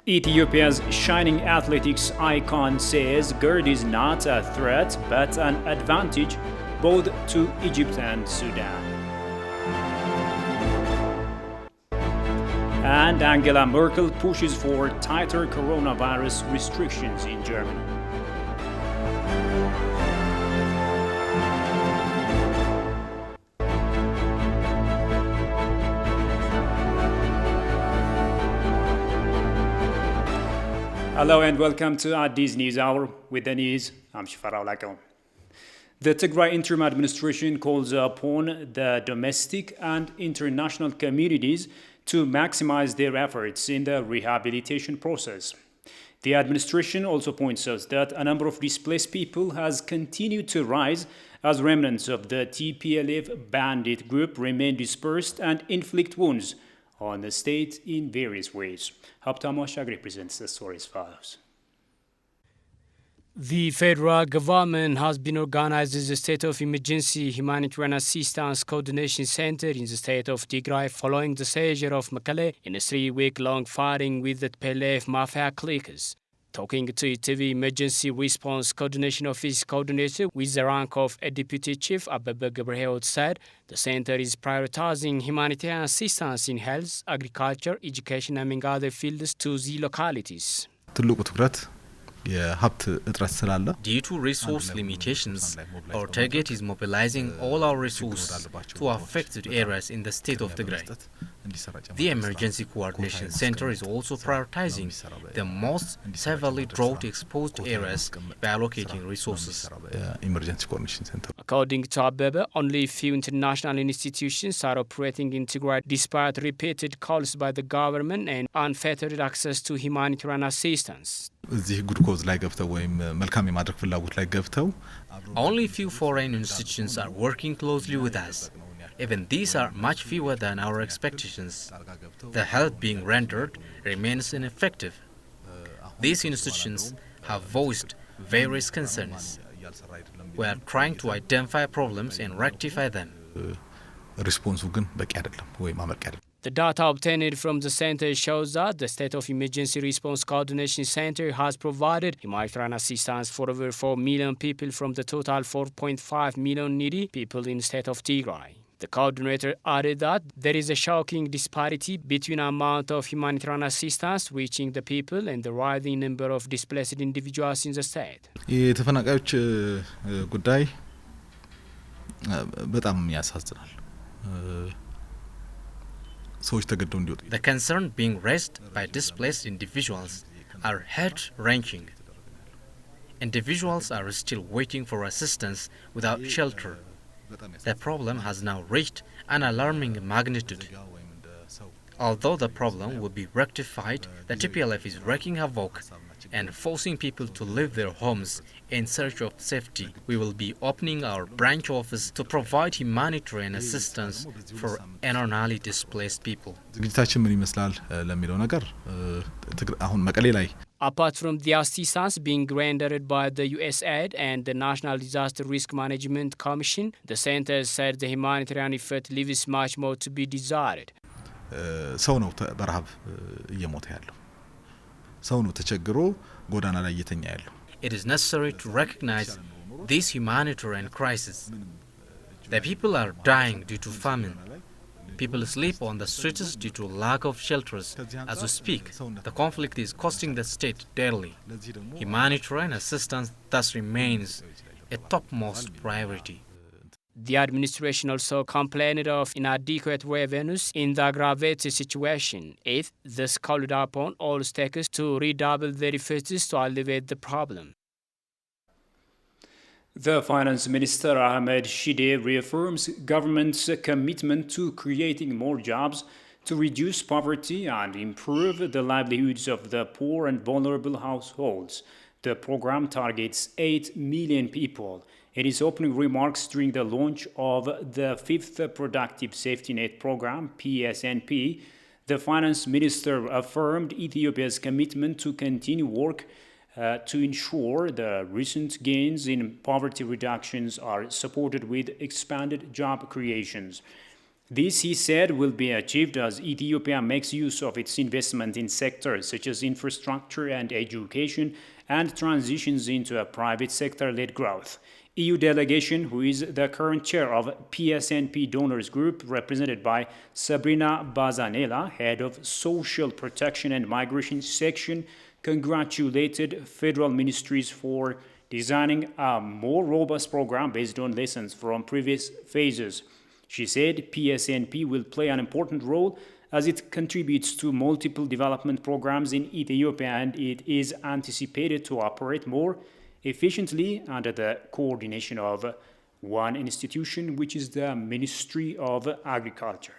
Ethiopia's shining athletics icon says GERD is not a threat but an advantage both to Egypt and Sudan. And Angela Merkel pushes for tighter coronavirus restrictions in Germany. Hello and welcome to Addis News Hour. With the news, I'm Shifarao Lakon. The Tigray interim administration calls upon the domestic and international communities to maximize their efforts in the rehabilitation process. The administration also points out that a number of displaced people has continued to rise as remnants of the TPLF bandit group remain dispersed and inflict wounds on the state in various ways. Habtamu Ashagri presents the story as follows. The federal government has been organized as a state of emergency humanitarian assistance coordination center in the state of Tigray following the seizure of Merkel in a 3-week-long fighting with the TPLF mafia cliques. Talking to TV Emergency Response Coordination Office coordinator with the rank of a deputy chief, Abebe Gebrehot said the center is prioritizing humanitarian assistance in health, agriculture, education, among other fields to the localities. Due to resource limitations, our target is mobilizing all our resources to affected areas in the state of Tigray. The Emergency Coordination Center is also prioritizing the most severely drought-exposed areas by allocating resources. According to Abebe, only a few international institutions are operating in Tigray despite repeated calls by the government and unfettered access to humanitarian assistance. Only few foreign institutions are working closely with us. Even these are much fewer than our expectations. The help being rendered remains ineffective. These institutions have voiced various concerns. We are trying to identify problems and rectify them. The data obtained from the center shows that the State of Emergency Response Coordination Center has provided humanitarian assistance for over 4 million people from the total 4.5 million needy people in the state of Tigray. The coordinator added that there is a shocking disparity between the amount of humanitarian assistance reaching the people and the rising number of displaced individuals in the state. The concern being raised by displaced individuals are heart-wrenching. Individuals are still waiting for assistance without shelter. The problem has now reached an alarming magnitude. Although the problem will be rectified, the TPLF is wreaking havoc and forcing people to leave their homes in search of safety. We will be opening our branch office to provide humanitarian assistance for internally displaced people. Apart from the assistance being rendered by the USAID and the National Disaster Risk Management Commission, the center said the humanitarian effort leaves much more to be desired. It is necessary to recognize this humanitarian crisis. The people are dying due to famine. People sleep on the streets due to lack of shelters. As we speak, the conflict is costing the state dearly. Humanitarian assistance thus remains a topmost priority. The administration also complained of inadequate revenues in the aggravated situation. It thus called upon all stakeholders to redouble their efforts to alleviate the problem. The Finance Minister Ahmed Shide reaffirms government's commitment to creating more jobs to reduce poverty and improve the livelihoods of the poor and vulnerable households. The program targets 8 million people. In his opening remarks during the launch of the 5th Productive Safety Net Program, PSNP, the Finance Minister affirmed Ethiopia's commitment to continue work to ensure the recent gains in poverty reductions are supported with expanded job creations. This, he said, will be achieved as Ethiopia makes use of its investment in sectors such as infrastructure and education and transitions into a private sector-led growth. EU delegation, who is the current chair of PSNP donors group, represented by Sabrina Bazanella, head of Social Protection and Migration section, congratulated federal ministries for designing a more robust program based on lessons from previous phases. She said PSNP will play an important role as it contributes to multiple development programs in Ethiopia, and it is anticipated to operate more efficiently under the coordination of one institution, which is the Ministry of Agriculture.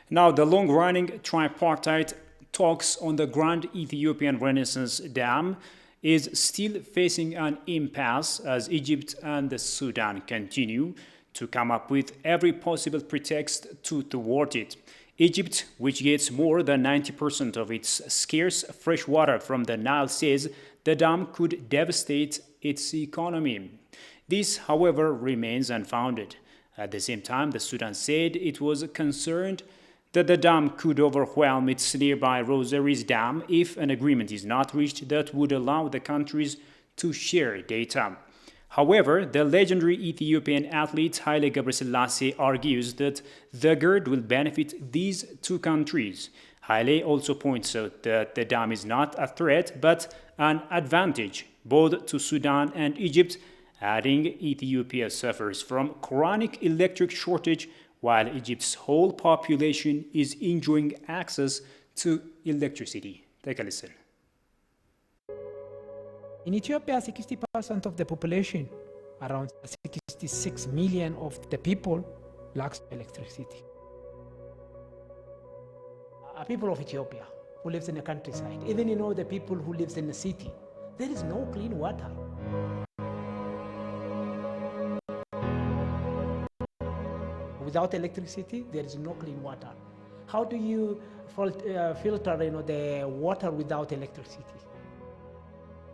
Now, the long-running tripartite talks on the Grand Ethiopian Renaissance Dam is still facing an impasse as Egypt and the Sudan continue to come up with every possible pretext to thwart it. Egypt, which gets more than 90% of its scarce fresh water from the Nile, says the dam could devastate its economy. This, however, remains unfounded. At the same time, the Sudan said it was concerned that the dam could overwhelm its nearby Rosaries Dam if an agreement is not reached that would allow the countries to share data. However, the legendary Ethiopian athlete Haile Gebrselassie argues that the GERD will benefit these two countries. Haile also points out that the dam is not a threat but an advantage both to Sudan and Egypt, adding Ethiopia suffers from chronic electric shortage while Egypt's whole population is enjoying access to electricity. Take a listen. In Ethiopia, 60% of the population, around 66 million of the people, lacks electricity. People of Ethiopia who lives in the countryside, even the people who lives in the city, there is no clean water. Without electricity, there is no clean water. How do you filter the water without electricity?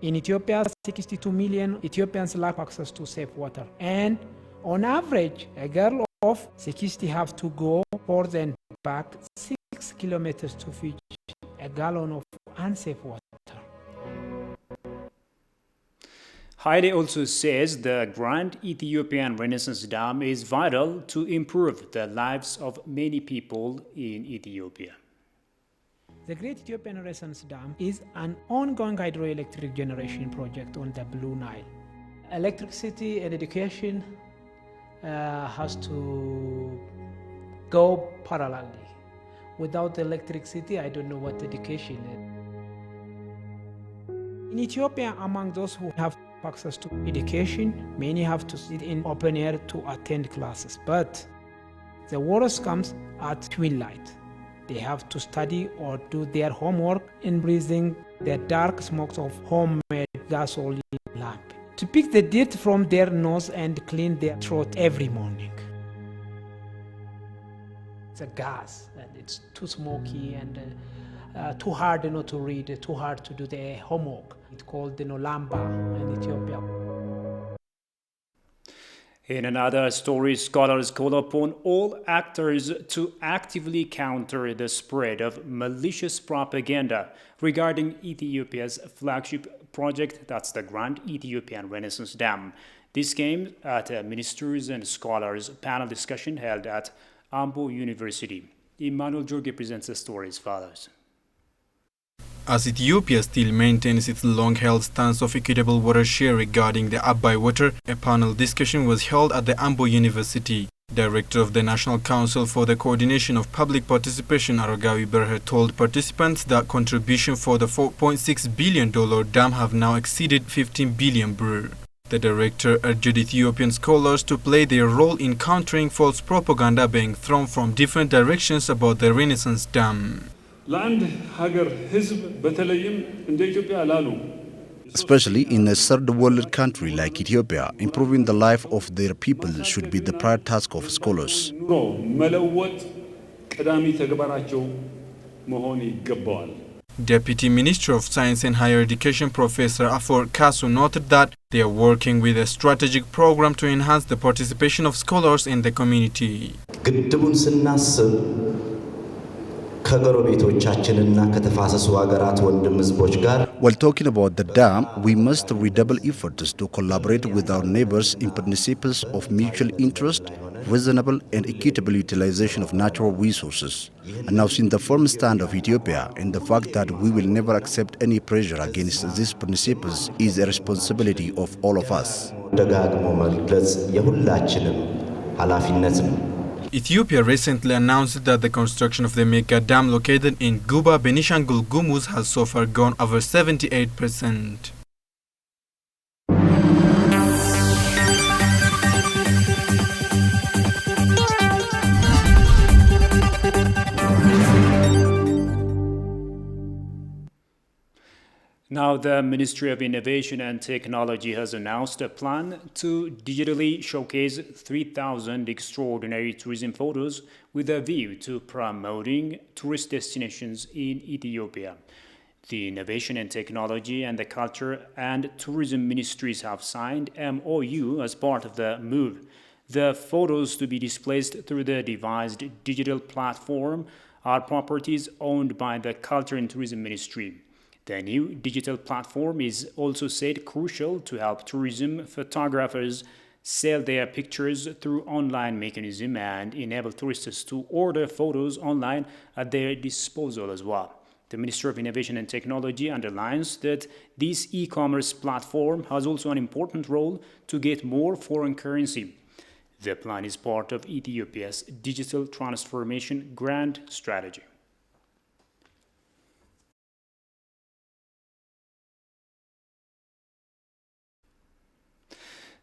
In Ethiopia, 62 million Ethiopians lack access to safe water. And on average, a girl of 60 have to go forth and back 6 kilometers to fetch a gallon of unsafe water. Haile also says the Grand Ethiopian Renaissance Dam is vital to improve the lives of many people in Ethiopia. The Great Ethiopian Renaissance Dam is an ongoing hydroelectric generation project on the Blue Nile. Electricity and education has to go parallelly. Without electricity, I don't know what education is. In Ethiopia, among those who have access to education, many have to sit in open air to attend classes. But the worst comes at twilight. They have to study or do their homework in breathing the dark smokes of homemade gasoline lamp to pick the dirt from their nose and clean their throat every morning. It's a gas and it's too smoky and too hard to read, too hard to do the homework. It's called lamba in Ethiopia. In another story, scholars call upon all actors to actively counter the spread of malicious propaganda regarding Ethiopia's flagship project, that's the Grand Ethiopian Renaissance Dam. This came at a ministers and scholars panel discussion held at Ambo University. Emmanuel Jorge presents the story as follows. As Ethiopia still maintains its long-held stance of equitable water share regarding the Abai water, a panel discussion was held at the Ambo University. Director of the National Council for the Coordination of Public Participation, Aragawi Berhe, told participants that contribution for the $4.6 billion dam have now exceeded 15 billion birr. The director urged Ethiopian scholars to play their role in countering false propaganda being thrown from different directions about the Renaissance Dam. Especially in a third world country like Ethiopia, improving the life of their people should be the prior task of scholars. Deputy Minister of Science and Higher Education Professor Afor Kasu noted that they are working with a strategic program to enhance the participation of scholars in the community. ግድቡን ስናስብ ከጎረቤቶቻችንና ከተፋሰሱ ሀገራት ወንድም ህዝቦች ጋር While talking about the dam, we must redouble efforts to collaborate with our neighbors in principles of mutual interest, reasonable and equitable utilization of natural resources. And now, seeing the firm stand of Ethiopia and the fact that we will never accept any pressure against these principles is a responsibility of all of us. ደጋግሞ መግለጽ የሁላችንም ኃላፊነት ነው። Ethiopia recently announced that the construction of the mega dam located in Guba, Benishangul Gumuz has so far gone over 78%. Now, the Ministry of Innovation and Technology has announced a plan to digitally showcase 3,000 extraordinary tourism photos with a view to promoting tourist destinations in Ethiopia. The Innovation and Technology and the Culture and Tourism Ministries have signed MOU as part of the move. The photos to be displayed through the devised digital platform are properties owned by the Culture and Tourism Ministry. The new digital platform is also said crucial to help tourism photographers sell their pictures through online mechanism and enable tourists to order photos online at their disposal as well. The Ministry of Innovation and Technology underlines that this e-commerce platform has also an important role to get more foreign currency. The plan is part of Ethiopia's digital transformation grand strategy.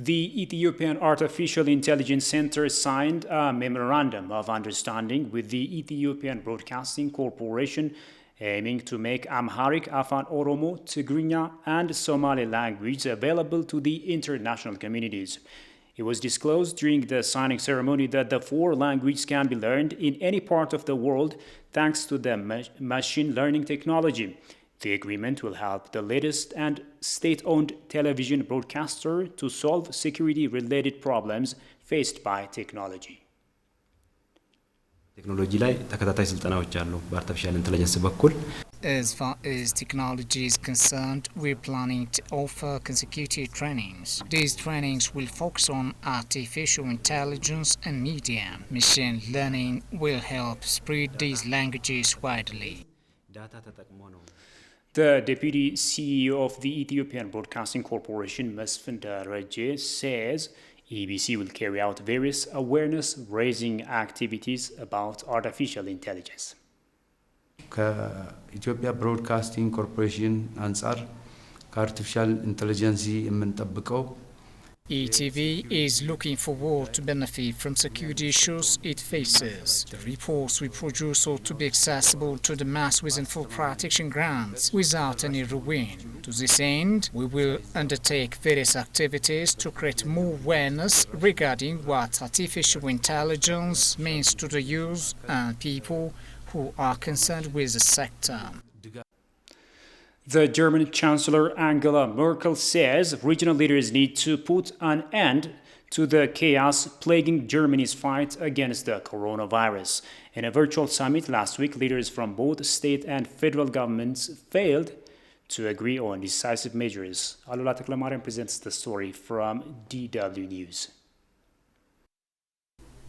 The Ethiopian Artificial Intelligence Center signed a memorandum of understanding with the Ethiopian Broadcasting Corporation aiming to make Amharic, Afan Oromo, Tigrinya, and Somali language available to the international communities. It was disclosed during the signing ceremony that the four languages can be learned in any part of the world thanks to the machine learning technology. The agreement will help the latest and state-owned television broadcaster to solve security-related problems faced by technology. ቴክኖሎጂ ላይ ተከታታይ ስልጠናዎች አሉ በአርቲፊሻል ኢንተለጀንስ በኩል. As far as technology is concerned, we're planning to offer consecutive trainings. These trainings will focus on artificial intelligence and media. Machine learning will help spread these languages widely. The Deputy CEO of the Ethiopian Broadcasting Corporation, Mesfin Daraje, says EBC will carry out various awareness-raising activities about artificial intelligence. ከኢትዮጵያ ብሮድካስቲንግ ኮርፖሬሽን አንጻር ከአርቲፊሻል ኢንተለጀንስ የምንጠብቀው ETV is looking forward to benefit from security issues it faces. The reports we produce ought to be accessible to the mass within full protection grounds without any ruin. To this end, we will undertake various activities to create more awareness regarding what artificial intelligence means to the youth and people who are concerned with the sector. The German Chancellor Angela Merkel says regional leaders need to put an end to the chaos plaguing Germany's fight against the coronavirus. In a virtual summit last week, leaders from both state and federal governments failed to agree on decisive measures. Alula Teklemariam presents the story from DW News.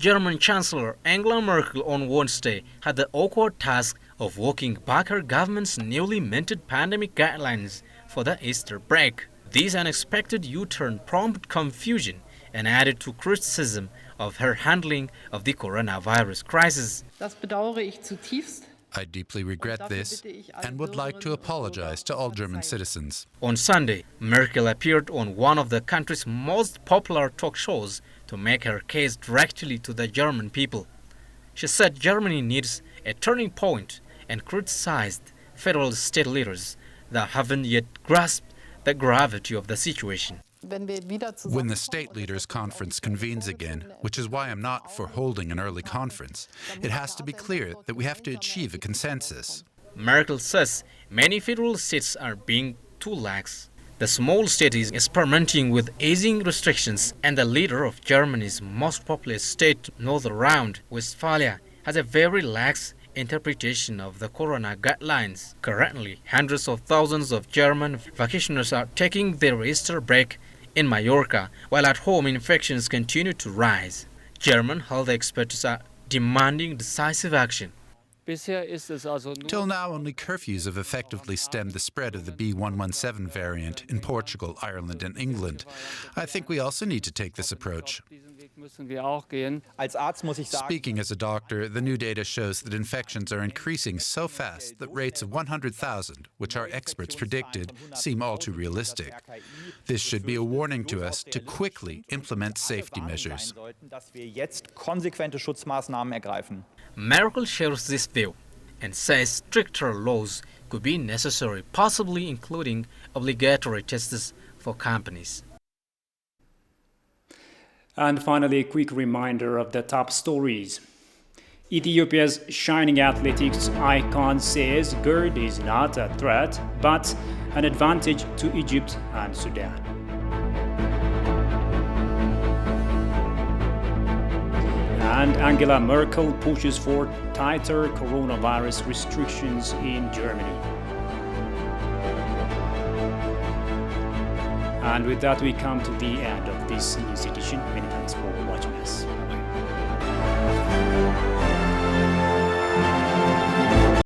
German Chancellor Angela Merkel on Wednesday had the awkward task of walking back her government's newly minted pandemic guidelines for the Easter break. This unexpected U-turn prompted confusion and added to criticism of her handling of the coronavirus crisis. Das bedauere ich zutiefst. I deeply regret this and would like to apologize to all German citizens. On Sunday, Merkel appeared on one of the country's most popular talk shows to make her case directly to the German people. She said Germany needs a turning point and criticized federal state leaders that haven't yet grasped the gravity of the situation. When the state leaders conference convenes again, which is why I'm not for holding an early conference, it has to be clear that we have to achieve a consensus. Merkel says many federal states are being too lax. The small state is experimenting with easing restrictions, and the leader of Germany's most populous state, Northern Rhine-Westphalia, has a very lax interpretation of the corona guidelines. Currently, hundreds of thousands of German vacationers are taking their Easter break in Mallorca, while at home infections continue to rise. German health experts are demanding decisive action. Till now, only curfews have effectively stemmed the spread of the B117 variant in Portugal, Ireland, and England. I think we also need to take this approach. Speaking as a doctor, the new data shows that infections are increasing so fast that rates of 100,000, which our experts predicted, seem all too realistic. This should be a warning to us to quickly implement safety measures. Merkel shares this view and says stricter laws could be necessary, possibly including obligatory tests for companies. And finally, a quick reminder of the top stories. Ethiopia's shining athletics icon says GERD is not a threat, but an advantage to Egypt and Sudan. And Angela Merkel pushes for tighter coronavirus restrictions in Germany. And with that, we come to the end of this news edition. Many thanks for watching us. Bye-bye.